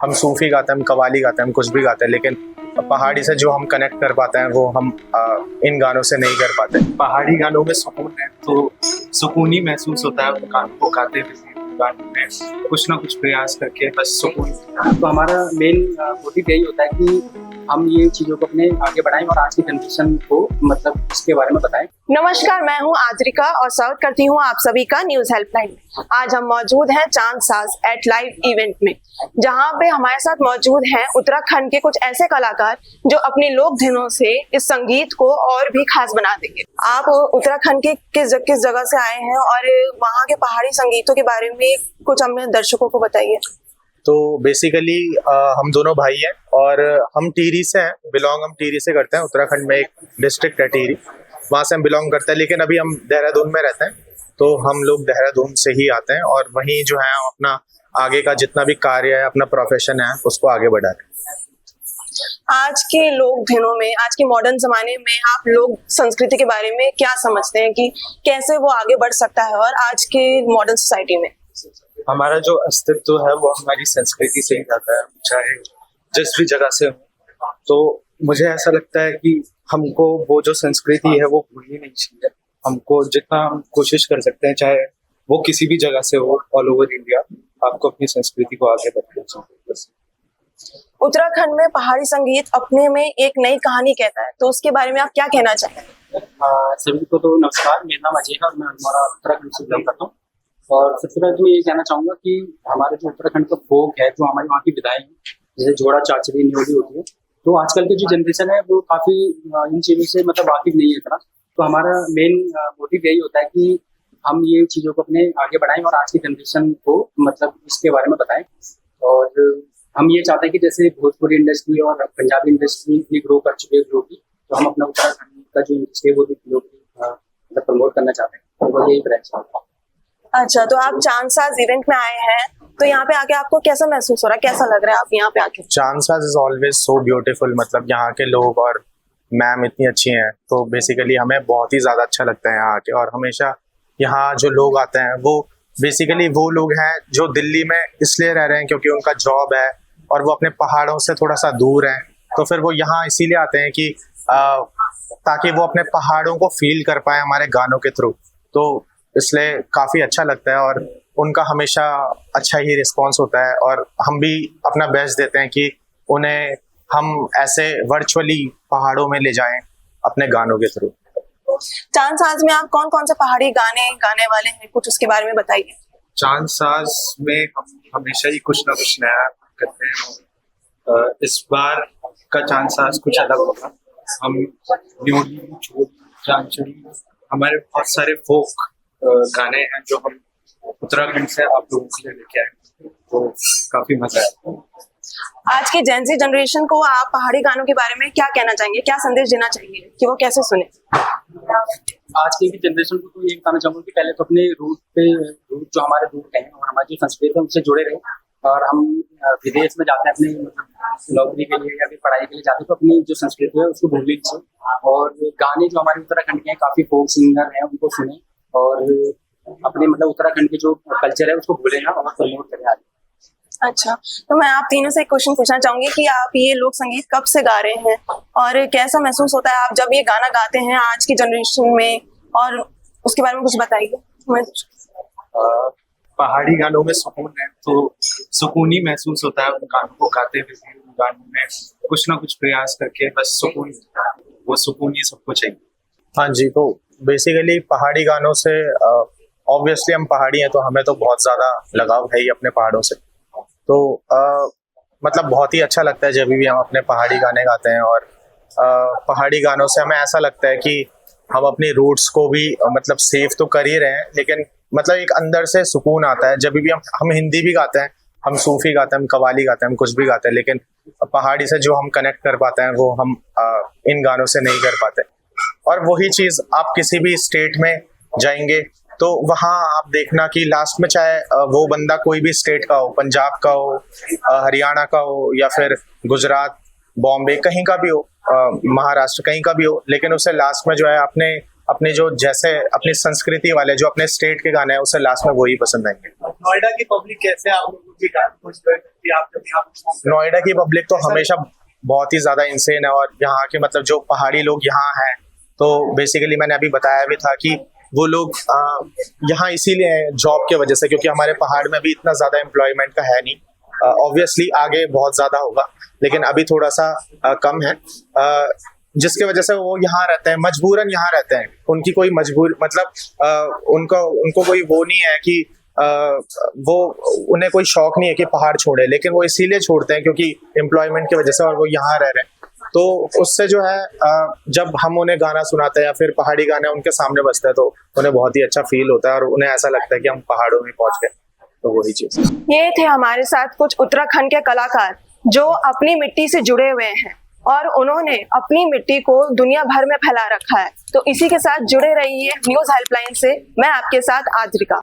हम सूफी गाते हैं, हम कव्वाली गाते हैं, हम कुछ भी गाते हैं, लेकिन पहाड़ी से जो हम कनेक्ट कर पाते हैं वो हम इन गानों से नहीं कर पाते। पहाड़ी गानों में सुकून है, तो सुकून ही महसूस होता है उन गानों को गाते हुए। गानों में कुछ ना कुछ प्रयास करके बस सुकून। तो हमारा मेन मोटिव यही होता है कि हम ये चीज़ों को अपने आगे बढ़ाएं और आज की जनरेशन को मतलब इसके बारे में बताएं। नमस्कार, मैं हूं आद्रिका और स्वागत करती हूं आप सभी का न्यूज हेल्पलाइन में। आज हम मौजूद हैं चांद साज एट लाइव इवेंट में, जहां पे हमारे साथ मौजूद हैं उत्तराखंड के कुछ ऐसे कलाकार जो अपनी लोक धुनों से इस संगीत को और भी खास बना देंगे। आप उत्तराखंड के किस जगह से आए हैं और वहाँ के पहाड़ी संगीतों के बारे में कुछ अपने दर्शकों को बताइए। तो बेसिकली हम दोनों भाई हैं और हम टिहरी से हैं, बिलोंग हम टिहरी से करते हैं। उत्तराखंड में एक डिस्ट्रिक्ट है टिहरी, वहाँ से हम बिलोंग करते हैं, लेकिन अभी हम देहरादून में रहते हैं। तो हम लोग देहरादून से ही आते हैं और वहीं जो है अपना आगे का जितना भी कार्य है, अपना प्रोफेशन है, उसको आगे बढ़ा रहे हैं। आज के लोक धुनों में, आज के मॉडर्न जमाने में आप लोग संस्कृति के बारे में क्या समझते हैं कि कैसे वो आगे बढ़ सकता है और आज के मॉडर्न सोसाइटी में? हमारा जो अस्तित्व है वो हमारी संस्कृति से ही आता है, चाहे जिस भी जगह से हो। तो मुझे ऐसा लगता है कि हमको वो जो संस्कृति है वो भूलनी नहीं चाहिए। हमको जितना हम कोशिश कर सकते हैं, चाहे वो किसी भी जगह से हो, ऑल ओवर इंडिया, आपको अपनी संस्कृति को आगे बढ़ाना चाहिए। उत्तराखंड में पहाड़ी संगीत अपने में एक नई कहानी कहता है, तो उसके बारे में आप क्या कहना चाहते हैं? सभी को तो नमस्कार, मेरा नाम अजय है और मैं हमारा उत्तराखंड से बिलोंग करता हूँ। और सबसे पहले तो मैं ये कहना चाहूँगा कि हमारे जो उत्तराखंड का फोक है, जो हमारी वहाँ की विधाएं हैं, जैसे जोड़ा चाचड़ी न्योली होती है, तो आजकल की जो जनरेशन है वो काफ़ी इन चीज़ों से मतलब वाकिफ नहीं है इतना। तो हमारा मेन मोटिव यही होता है कि हम ये चीज़ों को अपने आगे बढ़ाएं और आज की जनरेशन को मतलब इसके बारे में बताएं। और हम ये चाहते हैं कि जैसे भोजपुरी इंडस्ट्री और पंजाबी इंडस्ट्री भी ग्रो कर चुकी है ग्लोबली, तो हम अपना उत्तराखंड का जो इंडस्ट्री है वो भी ग्लोबली मतलब प्रमोट करना चाहते हैं, और यही प्रयास है। अच्छा, तो आप चांद साज इवेंट में आए हैं, तो यहाँ पे आके आपको कैसा महसूस हो रहा है, कैसा लग रहा है आप यहाँ पे आके? चांद साज इज ऑलवेज सो ब्यूटीफुल, मतलब यहाँ के लोग और मैम इतनी अच्छी हैं, तो बेसिकली हमें बहुत ही ज़्यादा अच्छा लगता है यहाँ आके। और हमेशा यहाँ जो लोग आते हैं वो बेसिकली वो लोग हैं जो दिल्ली में इसलिए रह रहे हैं क्योंकि उनका जॉब है और वो अपने पहाड़ों से थोड़ा सा दूर हैं, तो फिर वो यहाँ इसीलिए आते हैं कि ताकि वो अपने पहाड़ों को फील कर पाए हमारे गानों के थ्रू। तो इसलिए काफ़ी अच्छा लगता है और उनका हमेशा अच्छा ही रिस्पांस होता है और हम भी अपना बेस्ट देते हैं कि उन्हें हम ऐसे वर्चुअली पहाड़ों में ले जाएं अपने गानों के थ्रू। चांद साज में आप कौन कौन से पहाड़ी गाने गाने वाले हैं, कुछ उसके बारे में बताइए। चांद साज में हम हमेशा ही कुछ ना कुछ नया करते हैं। इस बार का चांद साज कुछ अलग होगा। हम न्योली, जोड़ी, चांचड़ी, हमारे बहुत सारे फोक गाने हैं जो हम उत्तराखंड से आप लोगों के लिए लेके आए, तो काफी मजा आया। आज के जेन ज़ी जनरेशन को आप पहाड़ी गानों के बारे में क्या कहना चाहेंगे, क्या संदेश देना चाहेंगे कि वो कैसे सुने? आज की जनरेशन को तो ये बताना चाहूँगा कि पहले तो अपने रूट जो हमारे रूट हैं और हमारी जो संस्कृति है उनसे जुड़े रहे। और हम विदेश में जाते हैं अपने मतलब नौकरी के लिए या फिर पढ़ाई के लिए जाते हैं, तो अपनी जो संस्कृति है उसको भूलने चाहिए। और गाने जो हमारे उत्तराखंड के हैं, काफ़ी फोक सिंगर हैं, उनको सुने और अपने मतलब उत्तराखंड के जो कल्चर है उसको भूलें ना और प्रमोट करें आगे। अच्छा, तो मैं आप तीनों से एक क्वेश्चन पूछना चाहूंगी कि आप ये लोक संगीत कब से गा रहे हैं और कैसा महसूस होता है आप जब ये गाना गाते हैं आज की जनरेशन में, और उसके बारे में कुछ बताइए। पहाड़ी गानों में सुकून है, तो सुकून ही महसूस होता है उन गानों को गाते हुए। गानों में कुछ ना कुछ प्रयास करके बस सुकून, वो सुकून ही सबको चाहिए। हाँ जी, तो बेसिकली पहाड़ी गानों से ऑब्वियसली हम पहाड़ी हैं तो हमें तो बहुत ज़्यादा लगाव है ही अपने पहाड़ों से। तो मतलब बहुत ही अच्छा लगता है जब भी हम अपने पहाड़ी गाने गाते हैं। और पहाड़ी गानों से हमें ऐसा लगता है कि हम अपनी रूट्स को भी मतलब सेव तो कर ही रहे हैं, लेकिन मतलब एक अंदर से सुकून आता है जब भी हम हिंदी भी गाते हैं, हम सूफी गाते हैं, हम कव्वाली गाते हैं, हम कुछ भी गाते हैं, लेकिन पहाड़ी से जो हम कनेक्ट कर पाते हैं वो हम इन गानों से नहीं कर पाते। और वही चीज़ आप किसी भी स्टेट में जाएंगे तो वहाँ आप देखना कि लास्ट में चाहे वो बंदा कोई भी स्टेट का हो, पंजाब का हो, हरियाणा का हो, या फिर गुजरात, बॉम्बे, कहीं का भी हो, महाराष्ट्र कहीं का भी हो, लेकिन उसे लास्ट में जो है अपने अपने जो जैसे अपनी संस्कृति वाले जो अपने स्टेट के गाने हैं उसे लास्ट में वही पसंद आएंगे। नोएडा की पब्लिक कैसे आप लोगों की गाने को enjoy करती है? आप जब यहाँ पे नोएडा की पब्लिक तो हमेशा बहुत ही ज्यादा इंसेन है, और यहाँ के मतलब जो पहाड़ी लोग यहाँ हैं, तो बेसिकली मैंने अभी बताया भी था कि वो लोग यहाँ इसीलिए हैं जॉब के वजह से, क्योंकि हमारे पहाड़ में भी इतना ज्यादा एम्प्लॉयमेंट का है नहीं। ऑब्वियसली आगे बहुत ज्यादा होगा, लेकिन अभी थोड़ा सा कम है, जिसके वजह से वो यहाँ रहते हैं, मजबूरन यहाँ रहते हैं। उनकी कोई मजबूर मतलब उनको कोई वो नहीं है कि वो उन्हें कोई शौक नहीं है कि पहाड़ छोड़े, लेकिन वो इसीलिए छोड़ते हैं क्योंकि एम्प्लॉयमेंट की वजह से, और वो यहाँ रह रहे हैं। तो उससे जो है जब हम उन्हें गाना सुनाते हैं या फिर पहाड़ी गाने उनके सामने बजते हैं, तो उन्हें बहुत ही अच्छा फील होता है और उन्हें ऐसा लगता है कि हम पहाड़ों में पहुंच गए। तो वही चीज। ये थे हमारे साथ कुछ उत्तराखंड के कलाकार जो अपनी मिट्टी से जुड़े हुए हैं और उन्होंने अपनी मिट्टी को दुनिया भर में फैला रखा है। तो इसी के साथ जुड़े रहिए न्यूज़ हेल्पलाइन से। मैं आपके साथ आद्रिका।